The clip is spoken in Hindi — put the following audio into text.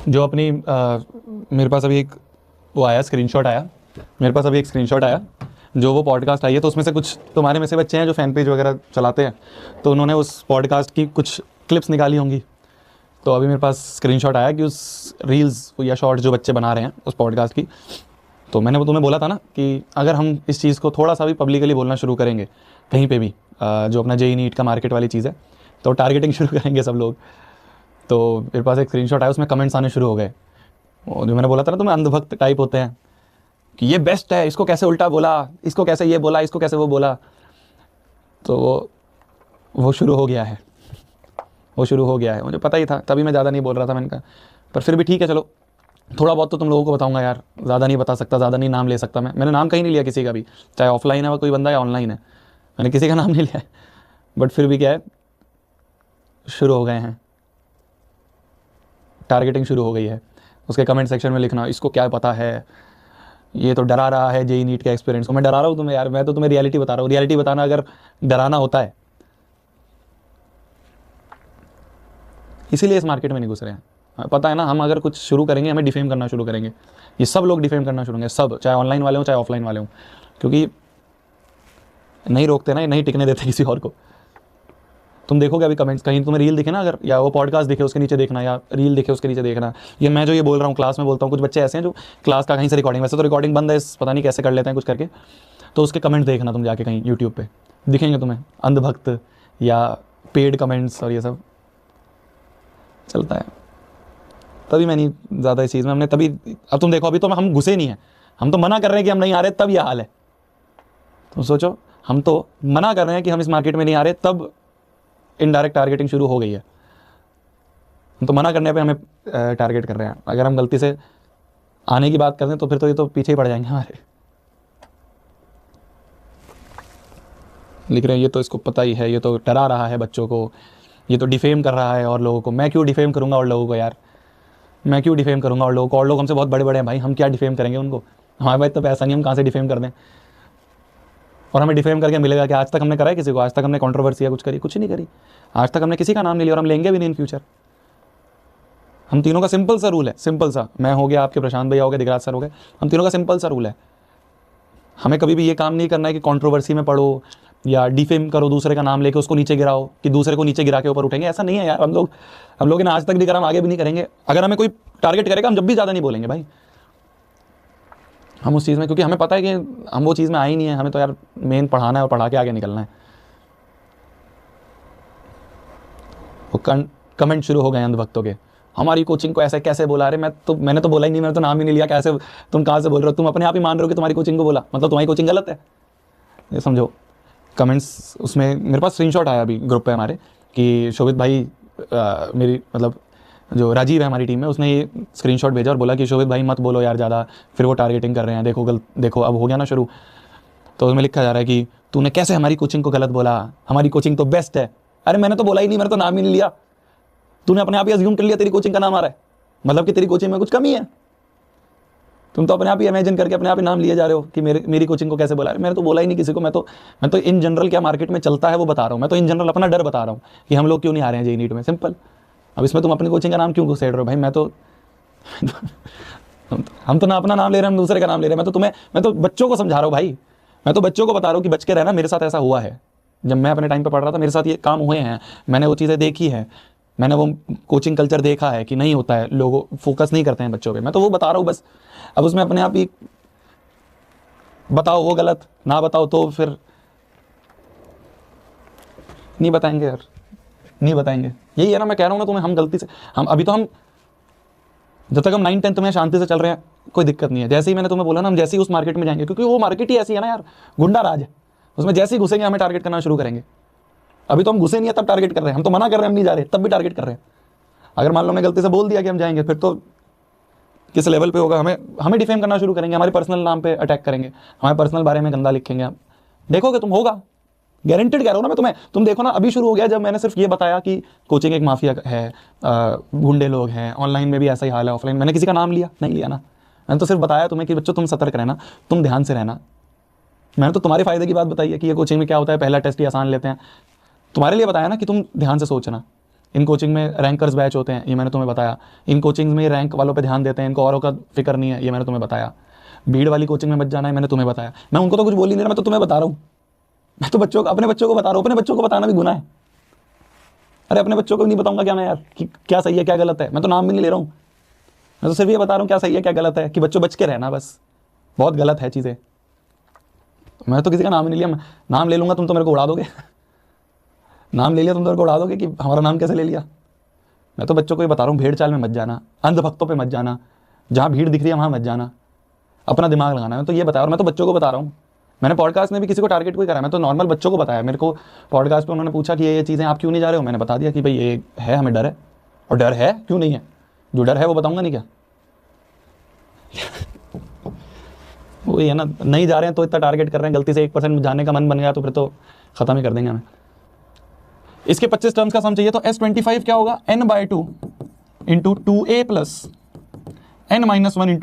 जो अपनी मेरे पास अभी एक वो आया स्क्रीनशॉट आया मेरे पास अभी एक स्क्रीनशॉट आया जो वो पॉडकास्ट आई है, तो उसमें से कुछ तुम्हारे में से बच्चे हैं जो फैन पेज वगैरह चलाते हैं, तो उन्होंने उस पॉडकास्ट की कुछ क्लिप्स निकाली होंगी। तो अभी मेरे पास स्क्रीनशॉट आया कि उस रील्स या शॉर्ट जो बच्चे बना रहे हैं उस पॉडकास्ट की, तो मैंने वो तुम्हें बोला था ना कि अगर हम इस चीज़ को थोड़ा सा भी पब्लिकली बोलना शुरू करेंगे कहीं पे भी, जो अपना जेई नीट का मार्केट वाली चीज़ है, तो टारगेटिंग शुरू करेंगे सब लोग। तो मेरे पास एक स्क्रीनशॉट आया, उसमें कमेंट्स आने शुरू हो गए। जो मैंने बोला था ना तुम्हें, अंधभक्त टाइप होते हैं कि ये बेस्ट है, इसको कैसे उल्टा बोला, इसको कैसे ये बोला, इसको कैसे वो बोला। तो वो शुरू हो गया है, वो शुरू हो गया है। मुझे पता ही था, तभी मैं ज़्यादा नहीं बोल रहा था। मैंने कहा पर फिर भी ठीक है, चलो थोड़ा बहुत तो तुम लोगों को बताऊंगा यार, ज़्यादा नहीं बता सकता, ज़्यादा नहीं नाम ले सकता। मैंने नाम कहीं नहीं लिया किसी का भी, चाहे ऑफलाइन है वो कोई बंदा या ऑनलाइन है, मैंने किसी का नाम नहीं लिया है। बट फिर भी क्या है, शुरू हो गए हैं, टारगेटिंग शुरू हो गई है। उसके कमेंट सेक्शन में लिखना, इसको क्या पता है, ये तो डरा रहा है जेई नीट के एक्सपीरियंस को। मैं डरा रहा हूँ तुम्हें यार, मैं तो तुम्हें रियलिटी बता रहा हूँ। रियलिटी बताना अगर डराना होता है, इसीलिए इस मार्केट में नहीं घुस रहे हैं। पता है ना, हम अगर कुछ शुरू करेंगे हमें डिफेम करना शुरू करेंगे, ये सब लोग डिफेम करना शुरू करेंगे, सब, चाहे ऑनलाइन वाले हों चाहे ऑफलाइन वाले हों, क्योंकि नहीं रोकते ना, नहीं टिकने देते किसी और को। तुम देखोगे अभी कमेंट्स, कहीं तुम्हें रील दिखे ना अगर, या वो पॉडकास्ट दिखे उसके नीचे देखना, या रील दिखे उसके नीचे देखना। ये मैं जो ये बोल रहा हूँ क्लास में बोलता हूँ, कुछ बच्चे ऐसे हैं जो क्लास का कहीं से रिकॉर्डिंग, वैसे तो रिकॉर्डिंग बंद है, पता नहीं कैसे कर लेते हैं कुछ करके, तो उसके कमेंट्स देखना तुम जाके कहीं यूट्यूब पे, दिखेंगे तुम्हें अंधभक्त या पेड कमेंट्स और ये सब चलता है। तभी मैं नहीं ज़्यादा इस चीज़ में, हमने तभी, अब तुम देखो अभी तो हम घुसे नहीं हैं, हम तो मना कर रहे हैं कि हम नहीं आ रहे, तब यह हाल है। तुम सोचो, हम तो मना कर रहे हैं कि हम इस मार्केट में नहीं आ रहे, तब इनडायरेक्ट टारगेटिंग शुरू हो गई है। हम तो मना करने पे हमें टारगेट कर रहे हैं। अगर हम गलती से आने की बात करते हैं तो फिर तो ये तो पीछे ही पड़ जाएंगे हमारे। लिख रहे हैं ये तो इसको पता ही है, ये तो डरा रहा है बच्चों को, ये तो डिफेम कर रहा है और लोगों को। मैं क्यों डिफेम करूंगा और लोगों को यार, मैं क्यों डिफेम करूंगा और लोगों को? और लोग हमसे बहुत बड़े बड़े हैं भाई, हम क्या डिफेम करेंगे उनको? हमारे पास तो पैसा नहीं, हम कहाँ से डिफेम कर दें? और हमें डिफेम करके मिलेगा कि आज तक हमने करा है किसी को? आज तक हमने कंट्रोवर्सी या कुछ करी? कुछ नहीं करी। आज तक हमने किसी का नाम नहीं लिया और हम लेंगे भी नहीं इन फ्यूचर। हम तीनों का सिंपल सा रूल है, सिंपल सा, मैं हो गया, आपके प्रशांत भैया हो गए, दिगराज सर हो गए, हम तीनों का सिंपल सा रूल है, हमें कभी भी ये काम नहीं करना है कि कंट्रोवर्सी में पढ़ो या डिफेम करो, दूसरे का नाम लेके उसको नीचे गिराओ, कि दूसरे को नीचे गिरा के ऊपर उठेंगे। ऐसा नहीं है यार, हम लोग ने आज तक नहीं करा, हम आगे भी नहीं करेंगे। अगर हमें कोई टारगेट करेगा, हम जब भी ज़्यादा नहीं बोलेंगे भाई हम उस चीज़ में, क्योंकि हमें पता है कि हम वो चीज़ में आए ही नहीं है। हमें तो यार मेन पढ़ाना है और पढ़ा के आगे निकलना है। वो कमेंट शुरू हो गए अंधभक्तों के, हमारी कोचिंग को ऐसे कैसे बोला? अरे मैंने तो बोला ही नहीं, मैंने तो नाम ही नहीं लिया, कैसे तुम कहाँ से बोल रहे हो? तुम अपने आप ही मान रहे हो कि तुम्हारी कोचिंग को बोला, मतलब तुम्हारी कोचिंग गलत है, ये समझो। कमेंट्स उसमें मेरे पास स्क्रीनशॉट आया अभी ग्रुप पे हमारे कि शोभित भाई, मेरी मतलब जो राजीव है हमारी टीम में, उसने ये स्क्रीनशॉट भेजा और बोला कि शोभित भाई मत बोलो यार ज़्यादा, फिर वो टारगेटिंग कर रहे हैं, देखो अब हो गया ना शुरू। तो उसमें लिखा जा रहा है कि तूने कैसे हमारी कोचिंग को गलत बोला, हमारी कोचिंग तो बेस्ट है। अरे मैंने तो बोला ही नहीं, मैंने तो नाम ही नहीं लिया, तूने अपने आप ही अज्यूम कर लिया तेरी कोचिंग का नाम आ रहा है, मतलब कि तेरी कोचिंग में कुछ कमी है। तुम तो अपने आप ही इमेजिन करके अपने आप ही नाम लिए जा रहे हो कि मेरी कोचिंग को कैसे बोला। मैंने तो बोला ही नहीं किसी को, मैं तो इन जनरल क्या मार्केट में चलता है वो बता रहा हूँ। मैं तो इन जनरल अपना डर बता रहा हूँ कि हम लोग क्यों नहीं आ रहे हैं जेई नीट में, सिंपल। अब इसमें तुम अपनी कोचिंग का नाम क्यों घुसेड़ रहे हो भाई? हम तो ना अपना नाम ले रहे हैं, हम दूसरे का नाम ले रहे हैं। मैं तो बच्चों को समझा रहा हूँ भाई, मैं तो बच्चों को बता रहा हूँ कि बच के रहना, मेरे साथ ऐसा हुआ है। जब मैं अपने टाइम पे पढ़ रहा था मेरे साथ ये काम हुए हैं, मैंने वो चीज़ें देखी है, मैंने वो कोचिंग कल्चर देखा है कि नहीं होता है, लोग फोकस नहीं करते हैं बच्चों पे। मैं तो वो बता रहा हूँ बस। अब उसमें अपने आप ही बताओ वो गलत, ना बताओ तो फिर नहीं बताएंगे यार, नहीं बताएंगे। यही है ना, मैं कह रहा हूँ ना तुम्हें, हम गलती से, हम जब तक हम 9-10 में शांति से चल रहे हैं कोई दिक्कत नहीं है। जैसे ही मैंने तुम्हें बोला ना, हम जैसे ही उस मार्केट में जाएंगे, क्योंकि वो मार्केट ही ऐसी है ना यार, गुंडा राज है, उसमें जैसे ही घुसेंगे हमें टारगेट करना शुरू करेंगे। अभी तो हम घुसे नहीं है तब टारगेट कर रहे हैं, हम तो मना कर रहे हैं हम नहीं जा रहे, तब भी टारगेट कर रहे हैं। अगर मान लो हमने गलती से बोल दिया कि हम जाएंगे, फिर तो किस लेवल पे होगा, हमें डिफेम करना शुरू करेंगे, हमारे पर्सनल नाम पे अटैक करेंगे, हमारे पर्सनल बारे में गंदा लिखेंगे। हम देखोगे तुम, होगा, गारंटेड कह रहा हूँ ना मैं तुम्हें। तुम देखो ना, अभी शुरू हो गया। जब मैंने सिर्फ ये बताया कि कोचिंग एक माफिया है, गुंडे लोग हैं, ऑनलाइन में भी ऐसा ही हाल है, ऑफलाइन, मैंने किसी का नाम लिया नहीं लिया ना, मैंने तो सिर्फ बताया तुम्हें कि बच्चों तुम सतर्क रहना, तुम ध्यान से रहना। मैंने तो तुम्हारे फायदे की बात बताई है कि ये कोचिंग में क्या होता है, पहला टेस्ट ही आसान लेते हैं, तुम्हारे लिए बताया ना कि तुम ध्यान से सोचना। इन कोचिंग में रैंकर्स बैच होते हैं, ये मैंने तुम्हें बताया। इन कोचिंग्स में रैंक वालों पे ध्यान देते हैं, इनको औरों का फिक्र नहीं है, ये मैंने तुम्हें बताया। भीड़ वाली कोचिंग में मत जाना है, मैंने तुम्हें बताया। मैं उनको तो कुछ बोल ही नहीं रहा, मैं तो तुम्हें बता रहा हूँ। मैं तो बच्चों को, अपने बच्चों को बता रहा हूँ। अपने बच्चों को बताना भी गुनाह है। अरे अपने बच्चों को नहीं बताऊंगा क्या मैं यार, कि क्या सही है क्या गलत है? मैं तो नाम भी नहीं ले रहा हूँ, मैं तो सिर्फ ये बता रहा हूँ क्या सही है क्या गलत है, कि बच्चों बच के रहना बस। बहुत गलत है चीज़ें। मैं तो किसी का नाम ही नहीं लिया। नाम ले लूंगा तुम तो मेरे को उड़ा दोगे। नाम ले लिया तुम तो मेरे को उड़ा दोगे कि हमारा नाम कैसे ले लिया। मैं तो बच्चों को ये बता रहा हूँ, भेड़ चाल में मत जाना, अंधभक्तों पे मत जाना, जहाँ भीड़ दिख रही है वहाँ मत जाना, अपना दिमाग लगाना है। मैं तो ये बता रहा हूँ, मैं तो बच्चों को बता रहा हूँ। मैंने पॉडकास्ट में भी किसी को टारगेट कोई करा, मैं तो नॉर्मल बच्चों को बताया। मेरे को पॉडकास्ट पे उन्होंने पूछा कि ये चीज़ें आप क्यों नहीं जा रहे हो, मैंने बता दिया कि भाई ये है, हमें डर है। और डर है क्यों नहीं है, जो डर है वो बताऊंगा नहीं क्या? वो ये है ना, नहीं जा रहे हैं तो इतना टारगेट कर रहे हैं, गलती से 1% जाने का मन बन गया तो फिर तो खत्म ही कर देंगे हमें। इसके 25 टर्म्स का सम चाहिए, तो S25 क्या होगा, n/2 × 2a + n - 1 ×